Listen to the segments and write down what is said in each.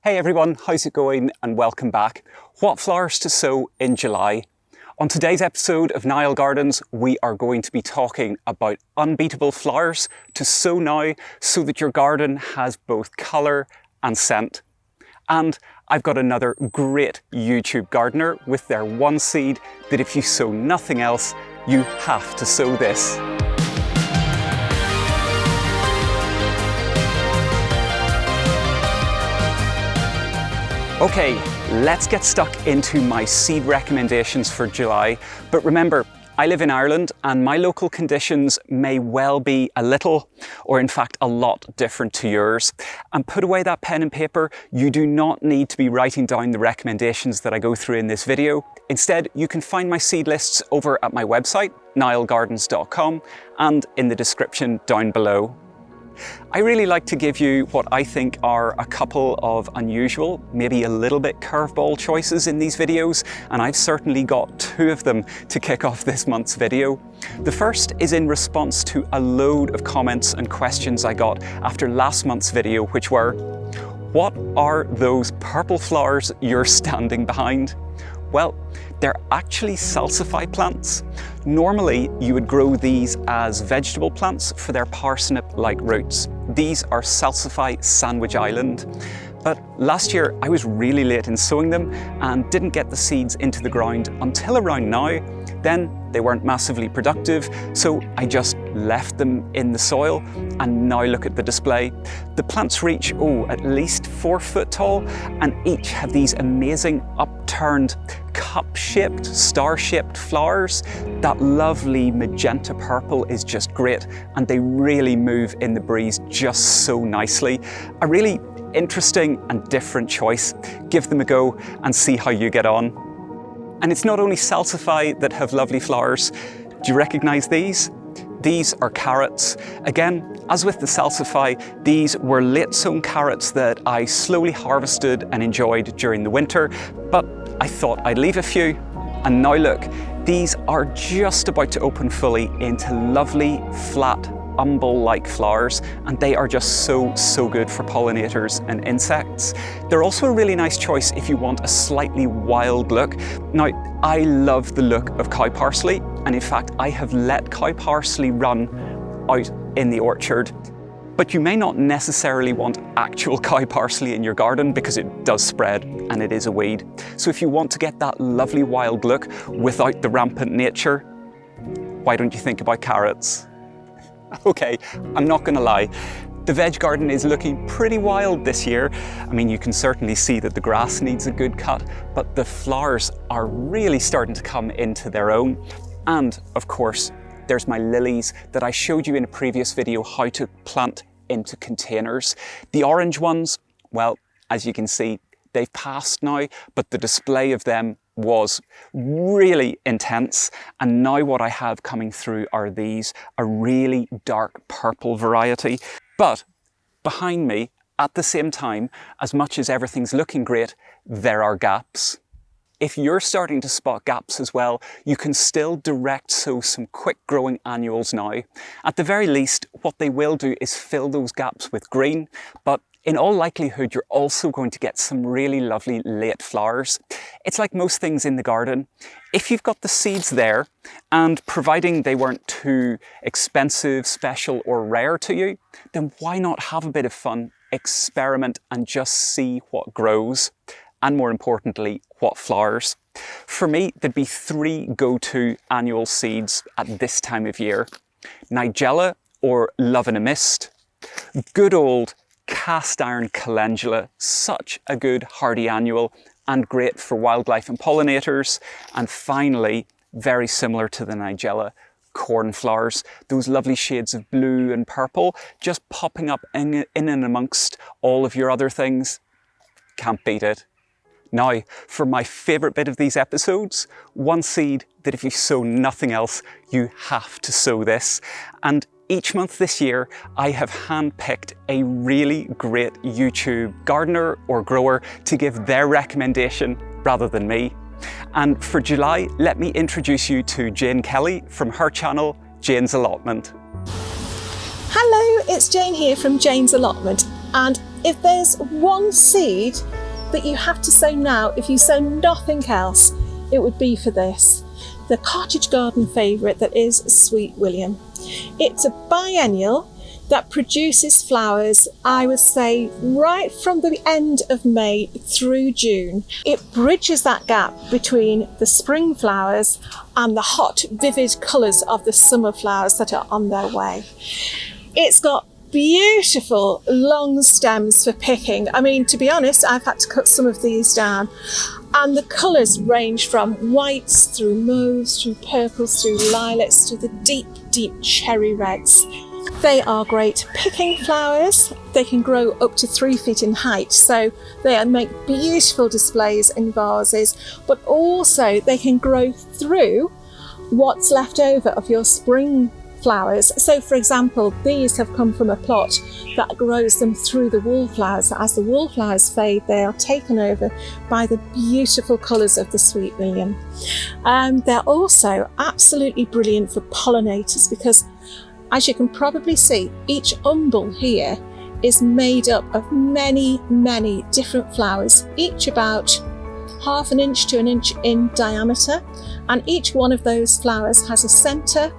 Hey everyone, how's it going and welcome back. What flowers to sow in July? On today's episode of Niall Gardens, we are going to be talking about unbeatable flowers to sow now so that your garden has both colour and scent. And I've got another great YouTube gardener with their one seed that if you sow nothing else, you have to sow this. Okay, let's get stuck into my seed recommendations for July. But remember, I live in Ireland and my local conditions may well be a little, or in fact a lot different to yours. And put away that pen and paper, you do not need to be writing down the recommendations that I go through in this video. Instead, you can find my seed lists over at my website, niallgardens.com, and in the description down below. I really like to give you what I think are a couple of unusual, maybe a little bit curveball choices in these videos, and I've certainly got two of them to kick off this month's video. The first is in response to a load of comments and questions I got after last month's video, which were, what are those purple flowers you're standing behind? Well, they're actually Salsify plants. Normally, you would grow these as vegetable plants for their parsnip-like roots. These are Salsify Sandwich Island. But last year, I was really late in sowing them and didn't get the seeds into the ground until around now. Then they weren't massively productive, so I just left them in the soil, and now look at the display. The plants reach, at least 4 foot tall, and each have these amazing upturned cup-shaped, star-shaped flowers. That lovely magenta purple is just great, and they really move in the breeze just so nicely. A really interesting and different choice. Give them a go and see how you get on. And it's not only Salsify that have lovely flowers. Do you recognize these? These are carrots. Again, as with the Salsify, these were late sown carrots that I slowly harvested and enjoyed during the winter, but I thought I'd leave a few. And now look, these are just about to open fully into lovely, flat, umbel-like flowers, and they are just so good for pollinators and insects. They're also a really nice choice if you want a slightly wild look. Now, I love the look of cow parsley, and in fact, I have let cow parsley run out in the orchard. But you may not necessarily want actual cow parsley in your garden because it does spread and it is a weed. So if you want to get that lovely wild look without the rampant nature, why don't you think about carrots? Okay, I'm not gonna lie, the veg garden is looking pretty wild this year. I mean, you can certainly see that the grass needs a good cut, but the flowers are really starting to come into their own. And of course, there's my lilies that I showed you in a previous video how to plant into containers. The orange ones, well, as you can see, they've passed now, but the display of them was really intense. And now what I have coming through are these, a really dark purple variety. But behind me, at the same time, as much as everything's looking great, there are gaps. If you're starting to spot gaps as well, you can still direct sow some quick growing annuals now. At the very least, what they will do is fill those gaps with green, but in all likelihood, you're also going to get some really lovely late flowers. It's like most things in the garden. If you've got the seeds there, and providing they weren't too expensive, special, or rare to you, then why not have a bit of fun, experiment, and just see what grows? And more importantly, what flowers. For me, there'd be 3 go-to annual seeds at this time of year. Nigella, or Love in a Mist. Good old cast iron calendula, such a good hardy annual and great for wildlife and pollinators. And finally, very similar to the Nigella, cornflowers, those lovely shades of blue and purple, just popping up in and amongst all of your other things. Can't beat it. Now, for my favourite bit of these episodes, one seed that if you sow nothing else, you have to sow this. And each month this year, I have handpicked a really great YouTube gardener or grower to give their recommendation rather than me. And for July, let me introduce you to Jane Kelly from her channel, Jane's Allotment. Hello, it's Jane here from Jane's Allotment. And if there's one seed that you have to sow now, if you sow nothing else, it would be for this, the cottage garden favourite that is Sweet William. It's a biennial that produces flowers, I would say, right from the end of May through June. It bridges that gap between the spring flowers and the hot, vivid colours of the summer flowers that are on their way. It's got beautiful long stems for picking. I mean, to be honest, I've had to cut some of these down. And the colours range from whites through mauves, through purples, through lilacs, to the deep, deep cherry reds. They are great picking flowers. They can grow up to 3 feet in height, so they make beautiful displays in vases, but also they can grow through what's left over of your spring flowers. So for example, these have come from a plot that grows them through the wallflowers. As the wallflowers fade, they are taken over by the beautiful colours of the Sweet William. They're also absolutely brilliant for pollinators because, as you can probably see, each umbel here is made up of many, many different flowers, each about ½ an inch to an inch in diameter. And each one of those flowers has a centre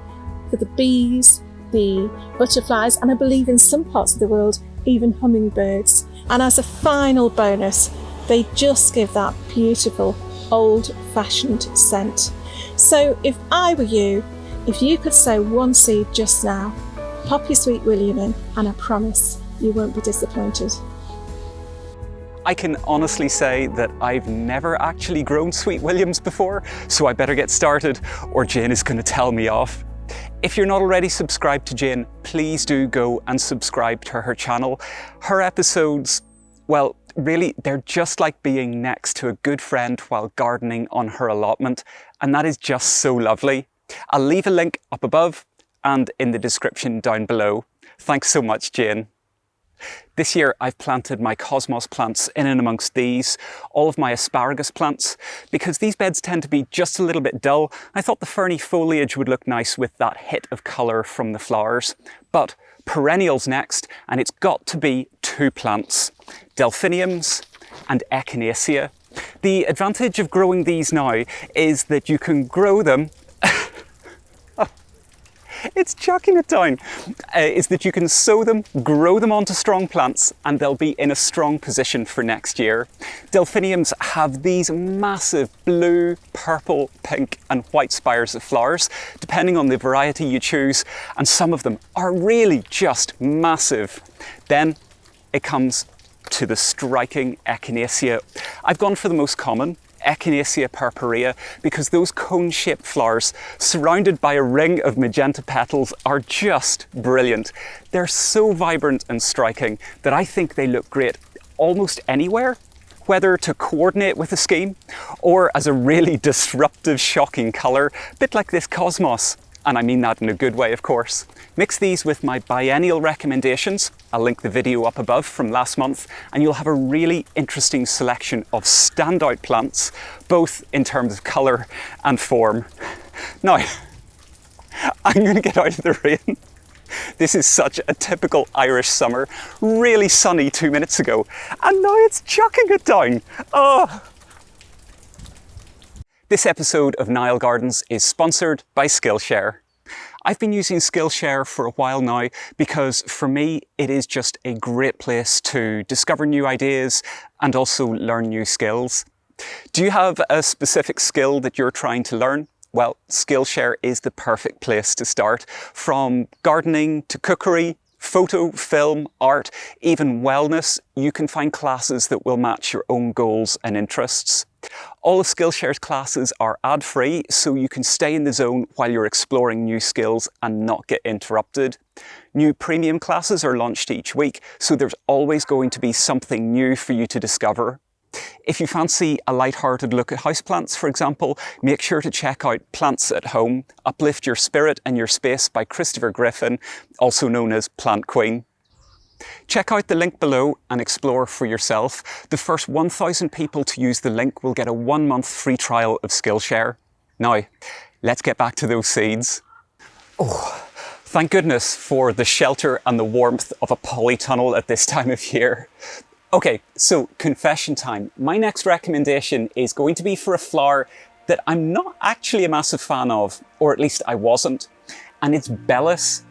for the bees, the butterflies, and I believe in some parts of the world, even hummingbirds. And as a final bonus, they just give that beautiful old-fashioned scent. So if I were you, if you could sow one seed just now, pop your Sweet William in, and I promise you won't be disappointed. I can honestly say that I've never actually grown Sweet Williams before, so I better get started or Jane is going to tell me off. If you're not already subscribed to Jane, please do go and subscribe to her channel. Her episodes, well, really, they're just like being next to a good friend while gardening on her allotment, and that is just so lovely. I'll leave a link up above and in the description down below. Thanks so much, Jane. This year I've planted my cosmos plants in and amongst these, all of my asparagus plants, because these beds tend to be just a little bit dull. I thought the ferny foliage would look nice with that hit of colour from the flowers. But perennials next, and it's got to be 2 plants, Delphiniums and Echinacea. The advantage of growing these now is that you can grow them it's chucking it down, is that you can sow them, grow them onto strong plants, and they'll be in a strong position for next year. Delphiniums have these massive blue, purple, pink and white spires of flowers, depending on the variety you choose, and some of them are really just massive. Then it comes to the striking Echinacea. I've gone for the most common, Echinacea purpurea, because those cone-shaped flowers surrounded by a ring of magenta petals are just brilliant. They're so vibrant and striking that I think they look great almost anywhere, whether to coordinate with a scheme or as a really disruptive, shocking colour, a bit like this cosmos. And I mean that in a good way, of course. Mix these with my biennial recommendations. I'll link the video up above from last month, and you'll have a really interesting selection of standout plants, both in terms of colour and form. Now, I'm going to get out of the rain. This is such a typical Irish summer, really sunny 2 minutes ago, and now it's chucking it down. Oh. This episode of Niall Gardens is sponsored by Skillshare. I've been using Skillshare for a while now because for me it is just a great place to discover new ideas and also learn new skills. Do you have a specific skill that you're trying to learn? Well, Skillshare is the perfect place to start. From gardening to cookery, photo, film, art, even wellness, you can find classes that will match your own goals and interests. All of Skillshare's classes are ad-free, so you can stay in the zone while you're exploring new skills and not get interrupted. New premium classes are launched each week, so there's always going to be something new for you to discover. If you fancy a light-hearted look at houseplants, for example, make sure to check out Plants at Home, Uplift Your Spirit and Your Space by Christopher Griffin, also known as Plant Queen. Check out the link below and explore for yourself. The first 1,000 people to use the link will get a 1-month free trial of Skillshare. Now, let's get back to those seeds. Oh, Thank goodness for the shelter and the warmth of a polytunnel at this time of year. Okay, so confession time. My next recommendation is going to be for a flower that I'm not actually a massive fan of, or at least I wasn't, and it's Bellis.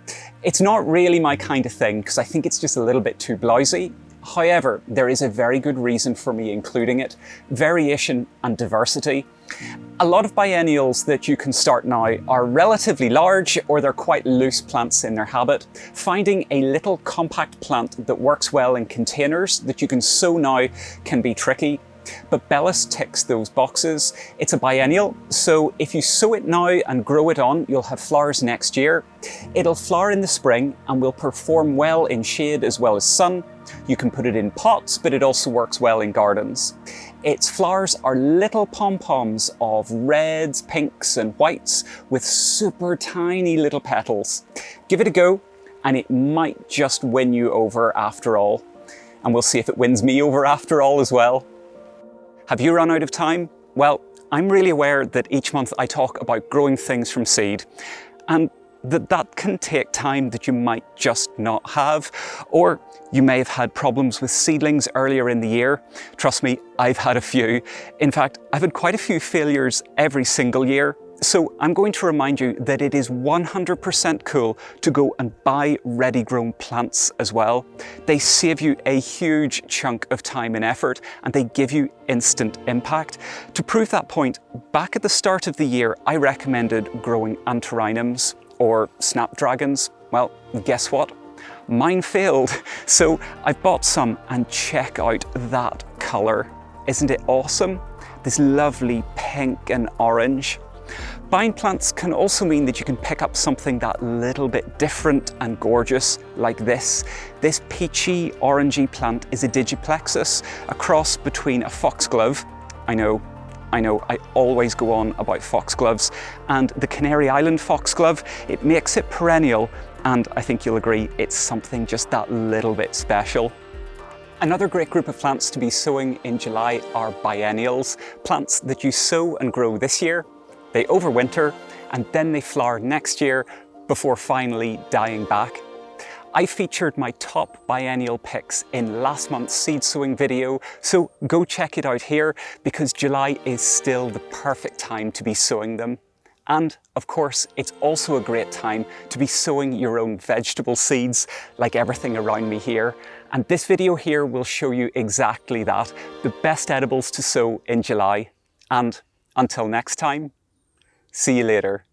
It's not really my kind of thing because I think it's just a little bit too blousy. However, there is a very good reason for me including it: variation and diversity. A lot of biennials that you can start now are relatively large, or they're quite loose plants in their habit. Finding a little compact plant that works well in containers that you can sow now can be tricky. But Bellis ticks those boxes. It's a biennial, so if you sow it now and grow it on, you'll have flowers next year. It'll flower in the spring and will perform well in shade as well as sun. You can put it in pots, but it also works well in gardens. Its flowers are little pom-poms of reds, pinks and whites with super tiny little petals. Give it a go and it might just win you over after all. And we'll see if it wins me over after all as well. Have you run out of time? Well, I'm really aware that each month I talk about growing things from seed, and that can take time that you might just not have, or you may have had problems with seedlings earlier in the year. Trust me, I've had a few. In fact, I've had quite a few failures every single year. So I'm going to remind you that it is 100% cool to go and buy ready-grown plants as well. They save you a huge chunk of time and effort, and they give you instant impact. To prove that point, back at the start of the year, I recommended growing antirrhinums or snapdragons. Well, guess what? Mine failed. So I bought some, and check out that colour. Isn't it awesome? This lovely pink and orange. Buying plants can also mean that you can pick up something that little bit different and gorgeous, like this. This peachy orangey plant is a digiplexus, a cross between a foxglove, I know, I always go on about foxgloves, and the Canary Island foxglove. It makes it perennial, and I think you'll agree it's something just that little bit special. Another great group of plants to be sowing in July are biennials, plants that you sow and grow this year. They overwinter and then they flower next year before finally dying back. I featured my top biennial picks in last month's seed sowing video, so go check it out here because July is still the perfect time to be sowing them. And of course, it's also a great time to be sowing your own vegetable seeds, like everything around me here. And this video here will show you exactly that, the best edibles to sow in July. And until next time, see you later.